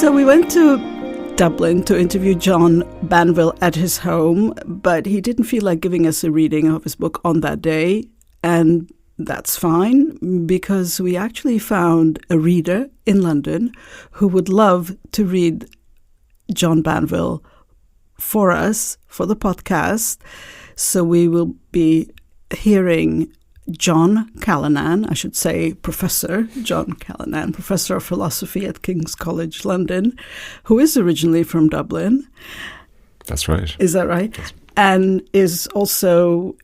So we went to Dublin to interview John Banville at his home, but he didn't feel like giving us a reading of his book on that day. And that's fine, because we actually found a reader in London who would love to read John Banville for us, for the podcast. So we will be hearing John Callanan, I should say Professor John Callanan, Professor of Philosophy at King's College London, who is originally from Dublin. That's right. Is that right? And is also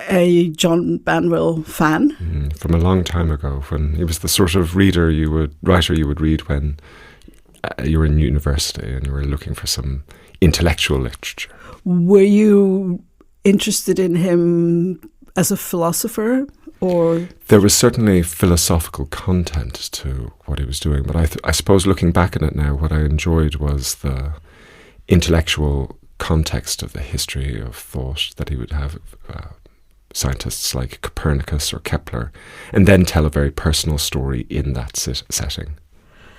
a John Banville fan. From a long time ago, when he was the sort of writer you would read when you were in university and you were looking for some intellectual literature. Were you interested in him as a philosopher, or? There was certainly philosophical content to what he was doing, but I suppose looking back at it now, what I enjoyed was the intellectual context of the history of thought that he would have scientists like Copernicus or Kepler, and then tell a very personal story in that setting.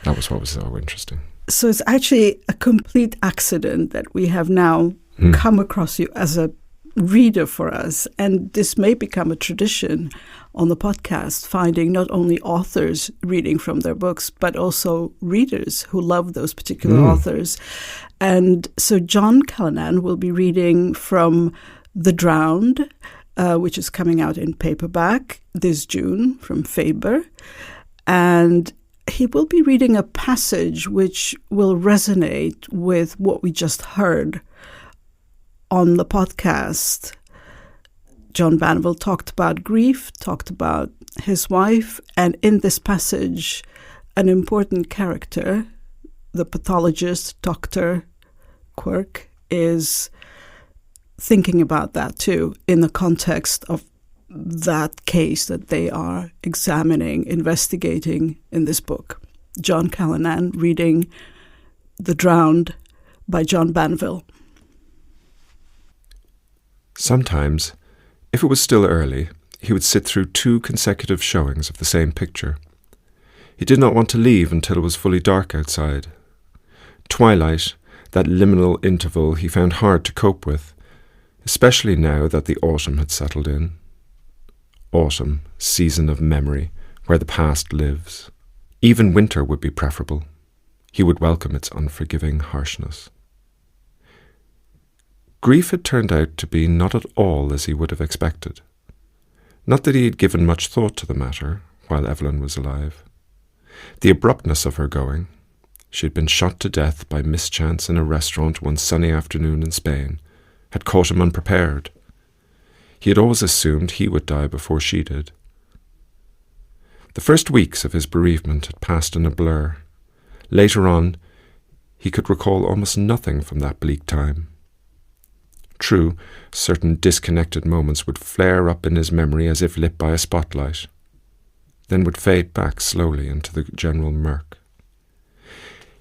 That was what was so interesting. So it's actually a complete accident that we have now come across you as a reader for us, and this may become a tradition on the podcast, finding not only authors reading from their books, but also readers who love those particular authors. And so John Callanan will be reading from The Drowned, which is coming out in paperback this June from Faber, and he will be reading a passage which will resonate with what we just heard on the podcast. John Banville talked about grief, talked about his wife, and in this passage, an important character, the pathologist, Dr. Quirk, is thinking about that too, in the context of that case that they are examining, investigating in this book. John Callanan reading The Drowned by John Banville. Sometimes, if it was still early, he would sit through 2 consecutive showings of the same picture. He did not want to leave until it was fully dark outside. Twilight, that liminal interval, he found hard to cope with, especially now that the autumn had settled in. Autumn, season of memory, where the past lives. Even winter would be preferable. He would welcome its unforgiving harshness. Grief had turned out to be not at all as he would have expected. Not that he had given much thought to the matter while Evelyn was alive. The abruptness of her going, she had been shot to death by mischance in a restaurant one sunny afternoon in Spain, had caught him unprepared. He had always assumed he would die before she did. The first weeks of his bereavement had passed in a blur. Later on, he could recall almost nothing from that bleak time. True, certain disconnected moments would flare up in his memory as if lit by a spotlight, then would fade back slowly into the general murk.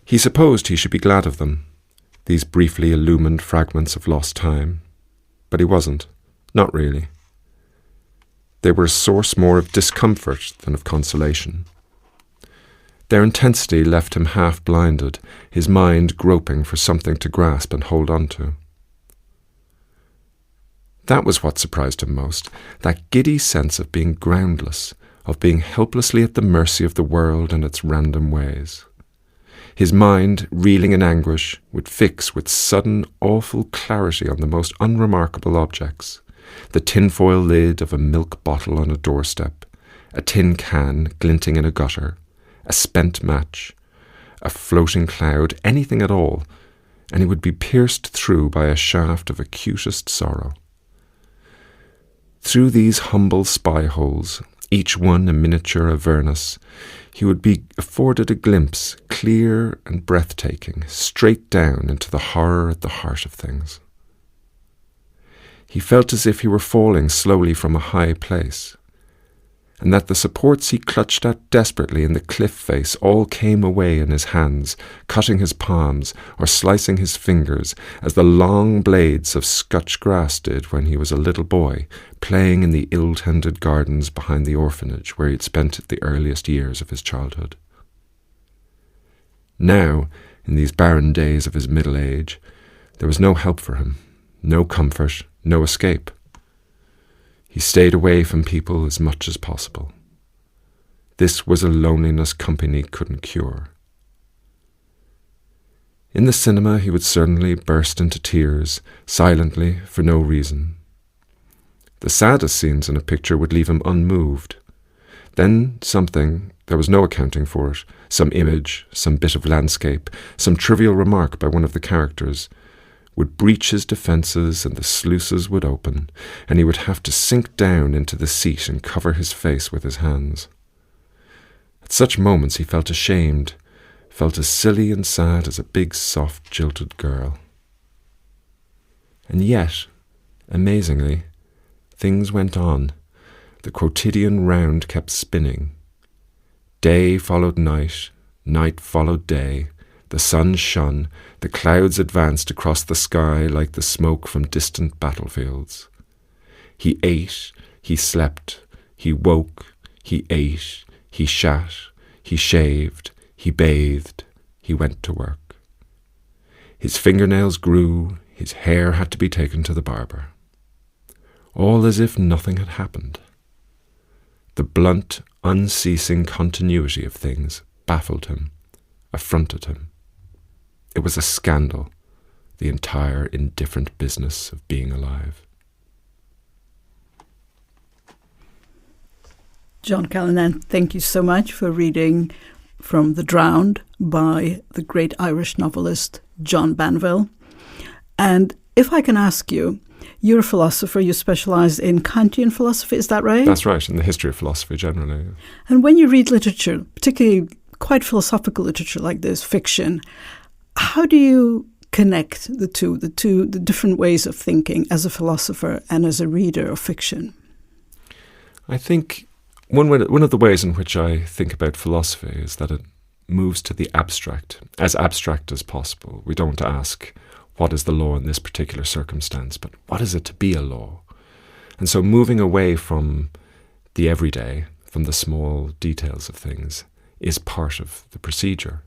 He supposed he should be glad of them, these briefly illumined fragments of lost time, but he wasn't, not really. They were a source more of discomfort than of consolation. Their intensity left him half-blinded, his mind groping for something to grasp and hold on to. That was what surprised him most, that giddy sense of being groundless, of being helplessly at the mercy of the world and its random ways. His mind, reeling in anguish, would fix with sudden, awful clarity on the most unremarkable objects. The tinfoil lid of a milk bottle on a doorstep, a tin can glinting in a gutter, a spent match, a floating cloud, anything at all, and he would be pierced through by a shaft of acutest sorrow. Through these humble spy holes, each one a miniature Avernus, he would be afforded a glimpse, clear and breathtaking, straight down into the horror at the heart of things. He felt as if he were falling slowly from a high place, and that the supports he clutched at desperately in the cliff face all came away in his hands, cutting his palms or slicing his fingers, as the long blades of Scotch grass did when he was a little boy, playing in the ill-tended gardens behind the orphanage where he had spent the earliest years of his childhood. Now, in these barren days of his middle age, there was no help for him, no comfort, no escape. He stayed away from people as much as possible. This was a loneliness company couldn't cure. In the cinema, he would certainly burst into tears, silently, for no reason. The saddest scenes in a picture would leave him unmoved. Then something, there was no accounting for it, some image, some bit of landscape, some trivial remark by one of the characters, would breach his defences and the sluices would open, and he would have to sink down into the seat and cover his face with his hands. At such moments he felt ashamed, felt as silly and sad as a big, soft, jilted girl. And yet, amazingly, things went on. The quotidian round kept spinning. Day followed night, night followed day. The sun shone, the clouds advanced across the sky like the smoke from distant battlefields. He ate, he slept, he woke, he ate, he shat, he shaved, he bathed, he went to work. His fingernails grew, his hair had to be taken to the barber. All as if nothing had happened. The blunt, unceasing continuity of things baffled him, affronted him. It was a scandal, the entire indifferent business of being alive. John Callanan, thank you so much for reading from The Drowned by the great Irish novelist John Banville. And if I can ask you, you're a philosopher, you specialise in Kantian philosophy, is that right? That's right, in the history of philosophy generally. And when you read literature, particularly quite philosophical literature like this, fiction, how do you connect the different ways of thinking as a philosopher and as a reader of fiction? I think one of the ways in which I think about philosophy is that it moves to the abstract as possible. We don't ask, what is the law in this particular circumstance, but what is it to be a law? And so moving away from the everyday, from the small details of things, is part of the procedure.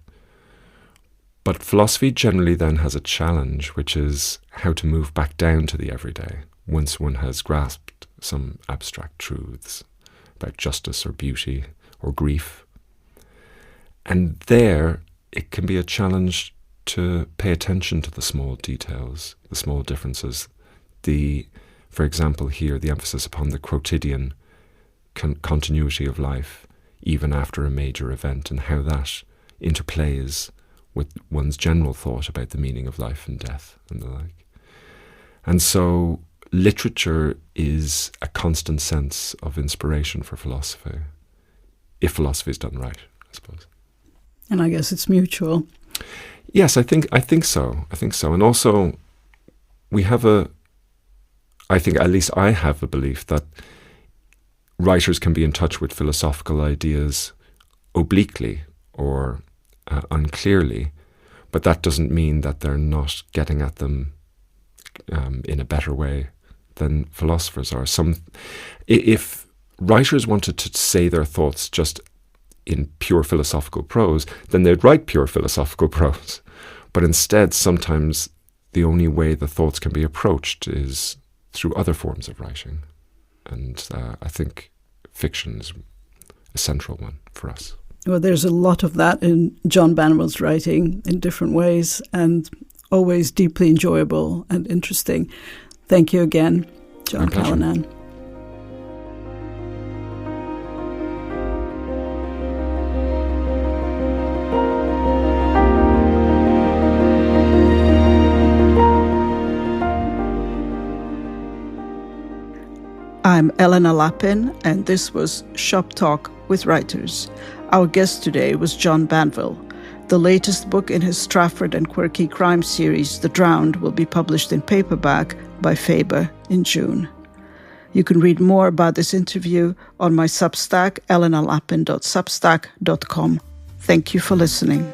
But philosophy generally then has a challenge, which is how to move back down to the everyday once one has grasped some abstract truths about justice or beauty or grief. And there it can be a challenge to pay attention to the small details, the small differences. For example, here, the emphasis upon the quotidian continuity of life, even after a major event, and how that interplays with one's general thought about the meaning of life and death and the like. And so literature is a constant sense of inspiration for philosophy, if philosophy is done right, I suppose. And I guess it's mutual. Yes, I think so. And also, I think at least I have a belief that writers can be in touch with philosophical ideas obliquely or unclearly, but that doesn't mean that they're not getting at them in a better way than philosophers are. If writers wanted to say their thoughts just in pure philosophical prose, then they'd write pure philosophical prose. But instead, sometimes the only way the thoughts can be approached is through other forms of writing. And I think fiction is a central one for us. Well, there's a lot of that in John Banville's writing in different ways, and always deeply enjoyable and interesting. Thank you again, John Callanan. I'm Elena Lapin, and this was Shop Talk with Writers. Our guest today was John Banville. The latest book in his Stratford and quirky crime series, The Drowned, will be published in paperback by Faber in June. You can read more about this interview on my Substack, elenalapin.substack.com. Thank you for listening.